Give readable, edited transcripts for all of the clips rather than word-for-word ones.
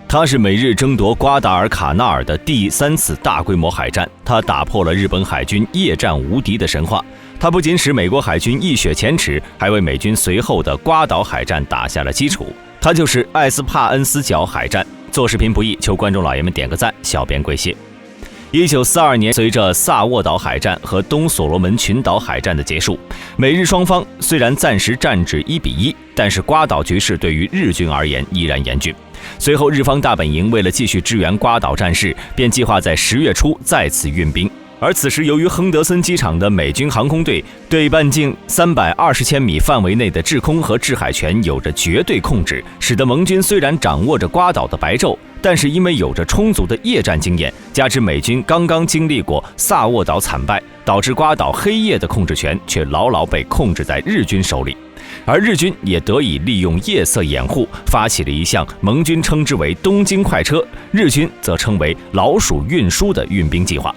它是美日争夺瓜达尔卡纳尔的第3次大规模海战，它打破了日本海军夜战无敌的神话。它不仅使美国海军一雪前耻，还为美军随后的瓜岛海战打下了基础。它就是艾斯帕恩斯角海战。做视频不易，求观众老爷们点个赞，小编跪谢。1942年，随着萨沃岛海战和东所罗门群岛海战的结束，美日双方虽然暂时战至1-1，但是瓜岛局势对于日军而言依然严峻。随后，日方大本营为了继续支援瓜岛战事，便计划在10月初再次运兵。而此时，由于亨德森机场的美军航空队对半径320千米范围内的制空和制海权有着绝对控制，使得盟军虽然掌握着瓜岛的白昼，但是因为有着充足的夜战经验，加之美军刚刚经历过萨沃岛惨败，导致瓜岛黑夜的控制权却牢牢被控制在日军手里。而日军也得以利用夜色掩护，发起了一项盟军称之为东京快车，日军则称为老鼠运输的运兵计划，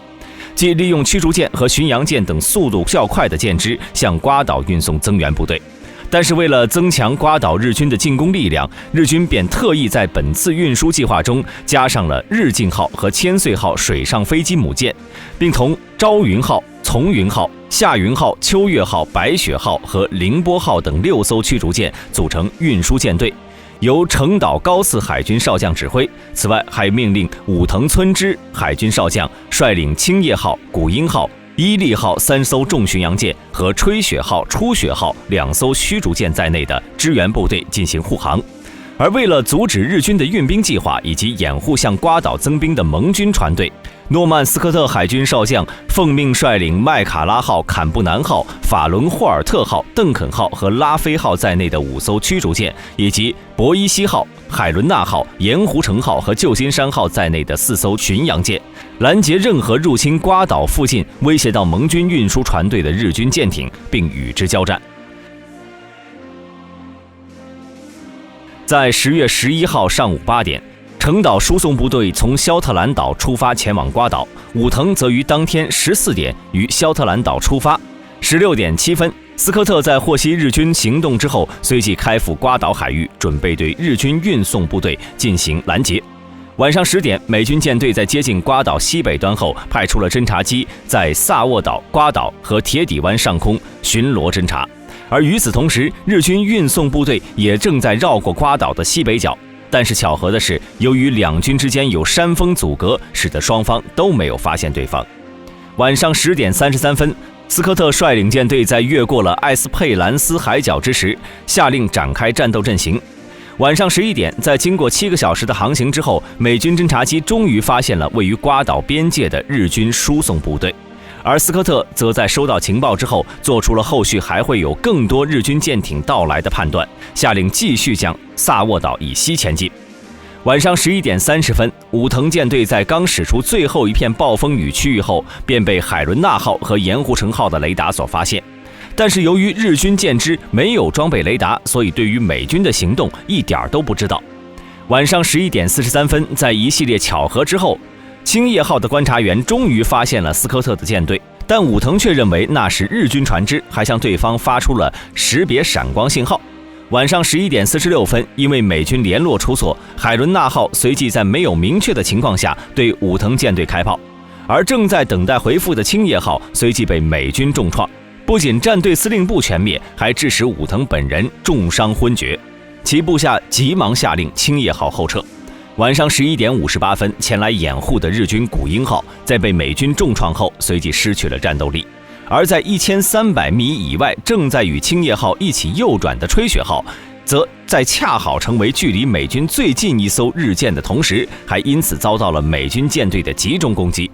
即利用驱逐舰和巡洋舰等速度较快的舰只向瓜岛运送增援部队。但是为了增强瓜岛日军的进攻力量，日军便特意在本次运输计划中加上了日进号和千岁号水上飞机母舰，并同朝云号、从云号、夏云号、秋月号、白雪号和凌波号等6艘驱逐舰组成运输舰队，由成岛高嗣海军少将指挥。此外，还命令武藤村之海军少将率领青叶号、古英号、伊利号3艘重巡洋舰和吹雪号、初雪号2艘驱逐舰在内的支援部队进行护航。而为了阻止日军的运兵计划以及掩护向瓜岛增兵的盟军船队，诺曼斯科特海军少将奉命率领麦卡拉号、坎布南号、法伦霍尔特号、邓肯号和拉菲号在内的5艘驱逐舰，以及博伊西号、海伦娜号、盐湖城号和旧金山号在内的4艘巡洋舰，拦截任何入侵瓜岛附近威胁到盟军运输船队的日军舰艇，并与之交战。在10月11号上午8点，成岛输送部队从肖特兰岛出发前往瓜岛，武藤则于当天14点于肖特兰岛出发。16点7分，斯科特在获悉日军行动之后，随即开赴瓜岛海域，准备对日军运送部队进行拦截。晚上10点，美军舰队在接近瓜岛西北端后，派出了侦察机在萨沃岛、瓜岛和铁底湾上空巡逻侦察。而与此同时，日军运送部队也正在绕过瓜岛的西北角。但是巧合的是，由于两军之间有山峰阻隔，使得双方都没有发现对方。晚上10点33分，斯科特率领舰队在越过了艾斯佩兰斯海角之时，下令展开战斗阵型。晚上11点，在经过7个小时的航行之后，美军侦察机终于发现了位于瓜岛边界的日军输送部队。而斯科特则在收到情报之后，做出了后续还会有更多日军舰艇到来的判断，下令继续向萨沃岛以西前进。晚上11点30分，武藤舰队在刚驶出最后一片暴风雨区域后，便被海伦娜号和盐湖城号的雷达所发现。但是由于日军舰只没有装备雷达，所以对于美军的行动一点都不知道。晚上11点43分，在一系列巧合之后，青叶号的观察员终于发现了斯科特的舰队，但武藤却认为那是日军船只，还向对方发出了识别闪光信号。晚上11点46分，因为美军联络出错，海伦娜号随即在没有明确的情况下对武藤舰队开炮，而正在等待回复的青叶号随即被美军重创，不仅战队司令部全灭，还致使武藤本人重伤昏厥，其部下急忙下令青叶号后撤。晚上11点58分，前来掩护的日军古英号在被美军重创后，随即失去了战斗力。而在1300米以外，正在与青叶号一起右转的吹雪号，则在恰好成为距离美军最近一艘日舰的同时，还因此遭到了美军舰队的集中攻击。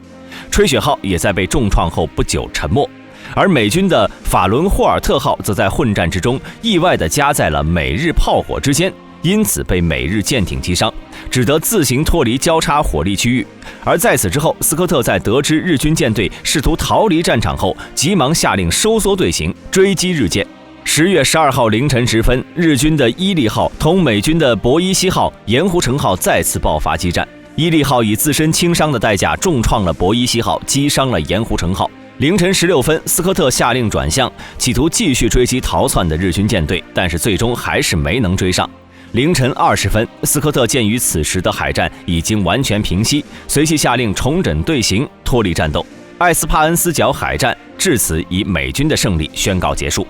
吹雪号也在被重创后不久沉没。而美军的法伦霍尔特号则在混战之中意外地夹在了美日炮火之间，因此被美日舰艇击伤，只得自行脱离交叉火力区域。而在此之后，斯科特在得知日军舰队试图逃离战场后，急忙下令收缩队形，追击日舰。10月12号凌晨时分，日军的伊利号同美军的博伊西号、盐湖城号再次爆发激战。伊利号以自身轻伤的代价重创了博伊西号，击伤了盐湖城号。凌晨16分，斯科特下令转向，企图继续追击逃窜的日军舰队，但是最终还是没能追上。凌晨20分，斯科特鉴于此时的海战已经完全平息，随即下令重整队形，脱离战斗。艾斯帕恩斯角海战至此以美军的胜利宣告结束。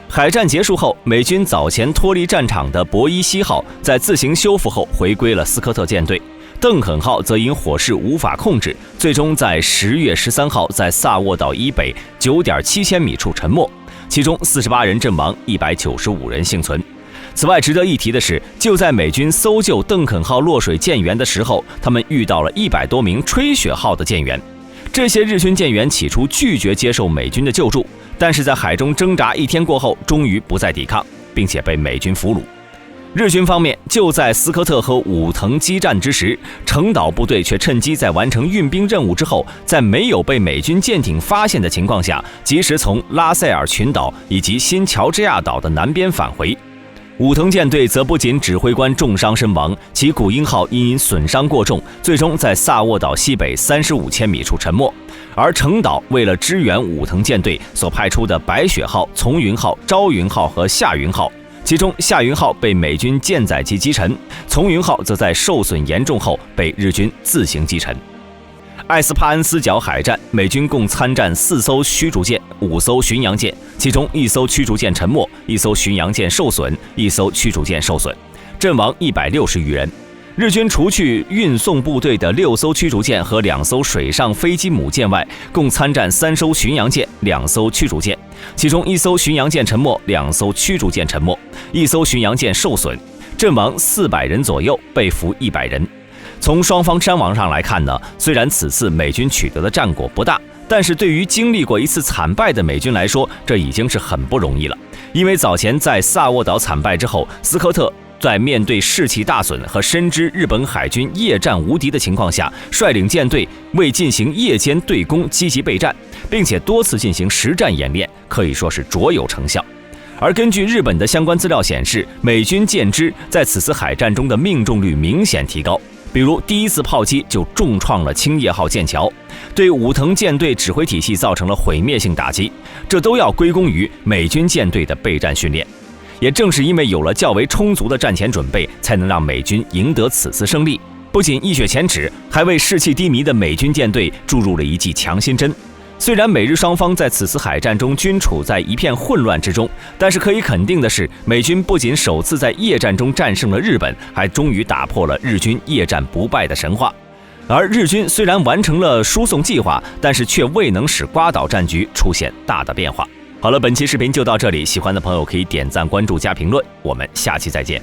海战结束后，美军早前脱离战场的博伊西号在自行修复后回归了斯科特舰队，邓肯号则因火势无法控制，最终在10月13号在萨沃岛以北9.7千米处沉没，其中48人阵亡，195人幸存。此外，值得一提的是，就在美军搜救邓肯号落水舰员的时候，他们遇到了100多名吹雪号的舰员。这些日军舰员起初拒绝接受美军的救助，但是在海中挣扎1天过后，终于不再抵抗，并且被美军俘虏。日军方面，就在斯科特和武藤激战之时，城岛部队却趁机在完成运兵任务之后，在没有被美军舰艇发现的情况下，及时从拉塞尔群岛以及新乔治亚岛的南边返回。武藤舰队则不仅指挥官重伤身亡，其古鹰号因损伤过重，最终在萨沃岛西北35千米处沉没。而城岛为了支援武藤舰队所派出的白雪号、从云号、朝云号和夏云号，其中夏云号被美军舰载机击沉，从云号则在受损严重后被日军自行击沉。艾斯帕恩斯角海战，美军共参战4艘驱逐舰、5艘巡洋舰，其中1艘驱逐舰沉没，1艘巡洋舰受损，1艘驱逐舰受损，阵亡160余人。日军除去运送部队的6艘驱逐舰和2艘水上飞机母舰外，共参战3艘巡洋舰、2艘驱逐舰，其中1艘巡洋舰沉没，2艘驱逐舰沉没，1艘巡洋舰受损，阵亡400人左右，被俘100人。从双方伤亡上来看呢，虽然此次美军取得的战果不大，但是对于经历过一次惨败的美军来说，这已经是很不容易了。因为早前在萨沃岛惨败之后，斯科特在面对士气大损和深知日本海军夜战无敌的情况下，率领舰队为进行夜间对攻积极备战，并且多次进行实战演练，可以说是卓有成效。而根据日本的相关资料显示，美军舰只在此次海战中的命中率明显提高，比如第一次炮击就重创了青叶号舰桥，对武藤舰队指挥体系造成了毁灭性打击，这都要归功于美军舰队的备战训练。也正是因为有了较为充足的战前准备，才能让美军赢得此次胜利。不仅一雪前耻，还为士气低迷的美军舰队注入了一剂强心针。虽然美日双方在此次海战中均处在一片混乱之中，但是可以肯定的是，美军不仅首次在夜战中战胜了日本，还终于打破了日军夜战不败的神话。而日军虽然完成了输送计划，但是却未能使瓜岛战局出现大的变化。好了，本期视频就到这里，喜欢的朋友可以点赞、关注、加评论，我们下期再见。